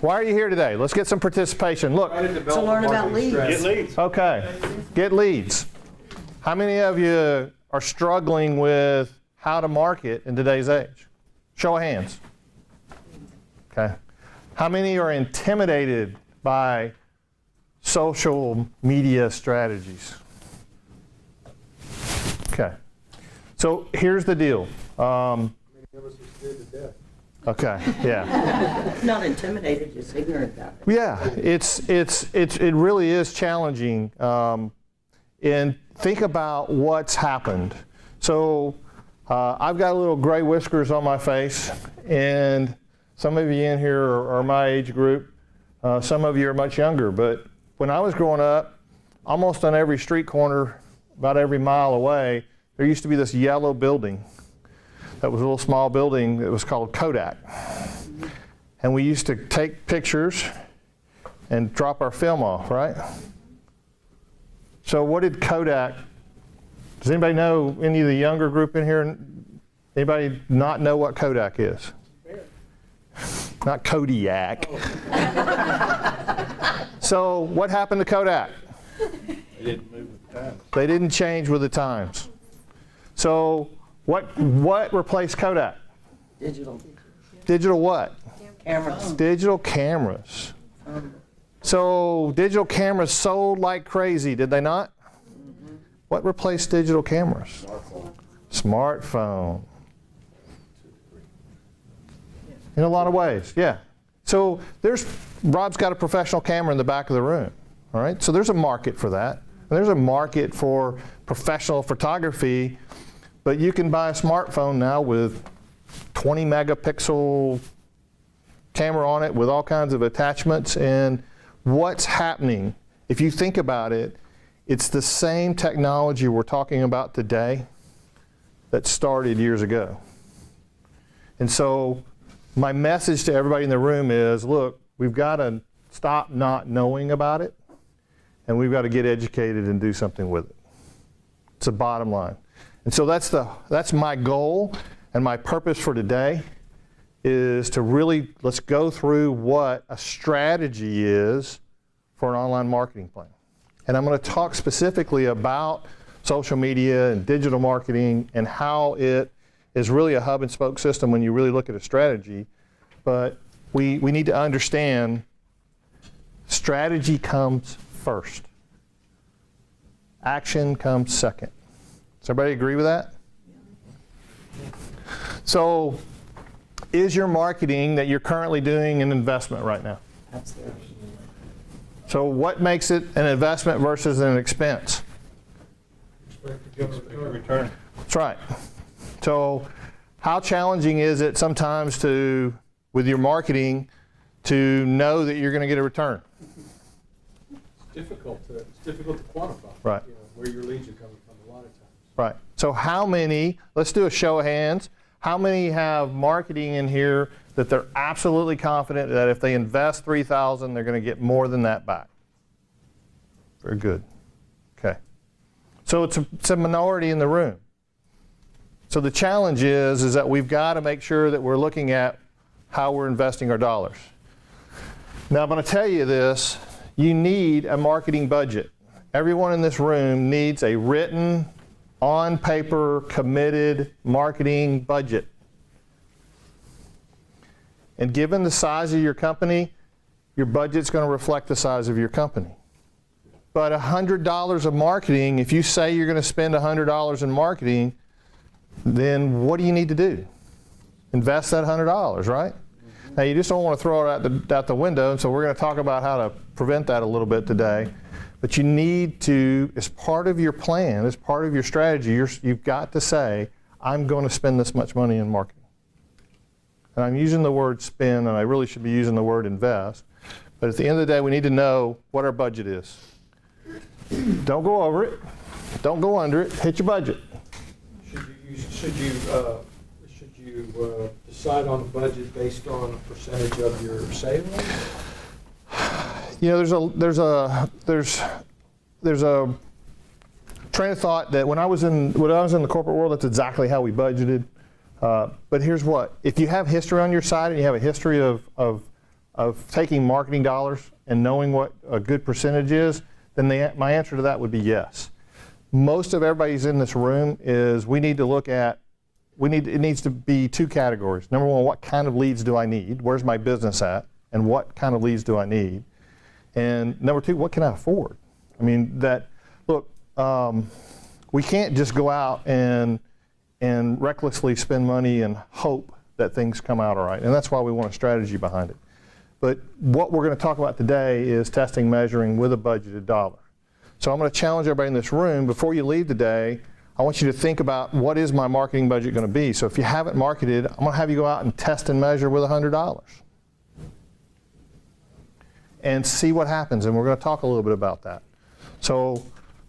Why are you here today? Let's get some participation. Look. To learn about leads. Get leads. Okay. Get leads. How many of you are struggling with how to market in today's age? Show of hands. Okay. How many are intimidated by social media strategies? Okay. So here's the deal. Many of us are scared to death. Okay, yeah. Not intimidated, just ignorant about it. Yeah, it really is challenging. And think about what's happened. So I've got a little gray whiskers on my face, and some of you in here are my age group. Some of you are much younger, but when I was growing up, almost on every street corner, about every mile away, there used to be this yellow building. That was a little small building that was called Kodak. And we used to take pictures and drop our film off, right? So what did Kodak, does anybody know, any of the younger group in here, anybody not know what Kodak is? Not Kodiak. So what happened to Kodak? They didn't move with the times. They didn't change with the times. So what replaced Kodak? Digital. Digital what? Cameras. Digital cameras. So digital cameras sold like crazy, did they not? Mm-hmm. What replaced digital cameras? Smartphone. In a lot of ways, yeah. So Rob's got a professional camera in the back of the room, all right? So there's a market for that. And there's a market for professional photography, but you can buy a smartphone now with 20 megapixel camera on it with all kinds of attachments. And what's happening, if you think about it, it's the same technology we're talking about today that started years ago. And so my message to everybody in the room is, look, we've got to stop not knowing about it, and we've got to get educated and do something with it. It's the bottom line. And so that's my goal and my purpose for today is to really, let's go through what a strategy is for an online marketing plan. And I'm going to talk specifically about social media and digital marketing and how it is really a hub and spoke system when you really look at a strategy. But we need to understand strategy comes first. Action comes second. Does everybody agree with that? So, is your marketing that you're currently doing an investment right now? Absolutely. So what makes it an investment versus an expense? Expect to get a return. Return. That's right. So how challenging is it sometimes to, with your marketing, to know that you're going to get a return? It's difficult to quantify. Right. You know, where your leads are coming from a lot of times. Right. So how many, let's do a show of hands, how many have marketing in here that they're absolutely confident that if they invest $3,000, they're going to get more than that back? Very good. Okay. So it's a minority in the room. So the challenge is that we've got to make sure that we're looking at how we're investing our dollars. Now I'm going to tell you this, you need a marketing budget. Everyone in this room needs a written, on paper, committed marketing budget. And given the size of your company, your budget's going to reflect the size of your company. But $100 of marketing, if you say you're going to spend $100 in marketing, then what do you need to do? Invest that $100, right? Now you just don't want to throw it out the window, and so we're going to talk about how to prevent that a little bit today. But you need to, as part of your plan, as part of your strategy, you've got to say, I'm going to spend this much money in marketing. And I'm using the word spend, and I really should be using the word invest. But at the end of the day, we need to know what our budget is. Don't go over it. Don't go under it. Hit your budget. Should you decide on a budget based on a percentage of your sales? You know, there's a train of thought that when I was in the corporate world, that's exactly how we budgeted. But here's what: if you have history on your side and you have a history of of taking marketing dollars and knowing what a good percentage is, then my answer to that would be yes. Most of everybody's in this room is we need to look at, it needs to be two categories. Number one, what kind of leads do I need? Where's my business at? And what kind of leads do I need? And number two, what can I afford? I mean, look, we can't just go out and recklessly spend money and hope that things come out all right. And that's why we want a strategy behind it. But what we're going to talk about today is testing, measuring with a budgeted dollar. So I'm going to challenge everybody in this room, before you leave today, I want you to think about what is my marketing budget going to be. So if you haven't marketed, I'm going to have you go out and test and measure with $100. And see what happens, and we're going to talk a little bit about that. So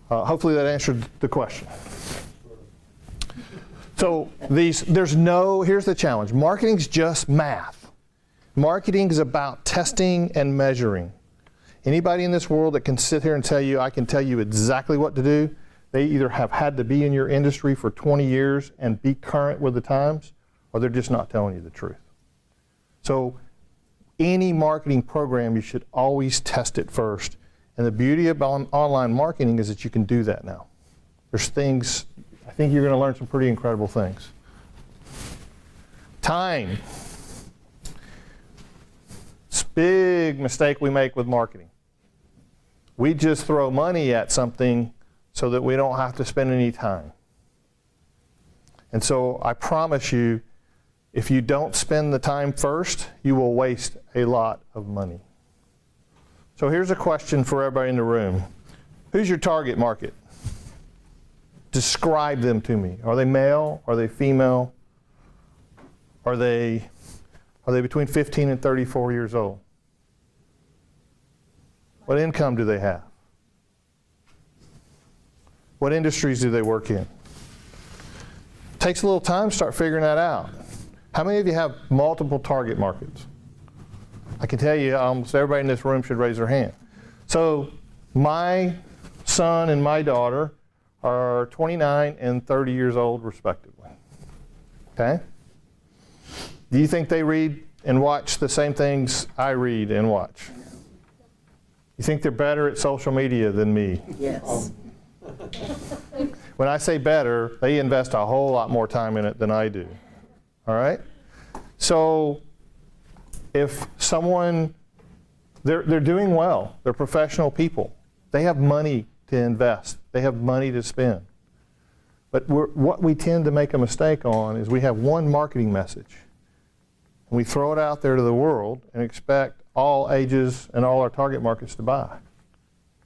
hopefully that answered the question. So here's the challenge. Marketing's just math. Marketing is about testing and measuring. Anybody in this world that can sit here and tell you, I can tell you exactly what to do, they either have had to be in your industry for 20 years and be current with the times, or they're just not telling you the truth. So any marketing program, you should always test it first. And the beauty of online marketing is that you can do that now. There's things, I think you're going to learn some pretty incredible things. Time. It's a big mistake we make with marketing. We just throw money at something so that we don't have to spend any time. And so I promise you, if you don't spend the time first, you will waste a lot of money. So here's a question for everybody in the room. Who's your target market? Describe them to me. Are they male? Are they female? Are they between 15 and 34 years old? What income do they have? What industries do they work in? Takes a little time to start figuring that out. How many of you have multiple target markets? I can tell you almost everybody in this room should raise their hand. So my son and my daughter are 29 and 30 years old respectively. Okay? Do you think they read and watch the same things I read and watch? You think they're better at social media than me? Yes. When I say better, they invest a whole lot more time in it than I do. All right? So if someone, they're doing well, they're professional people, they have money to invest, they have money to spend. But what we tend to make a mistake on is we have one marketing message. And we throw it out there to the world and expect all ages and all our target markets to buy.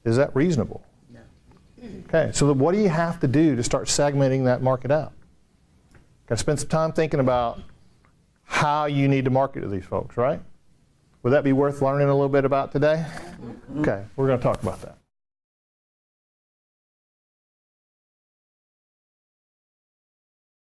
Is that reasonable? No. Okay, so what do you have to do to start segmenting that market out? Got to spend some time thinking about how you need to market to these folks, right? Would that be worth learning a little bit about today? Okay, we're going to talk about that.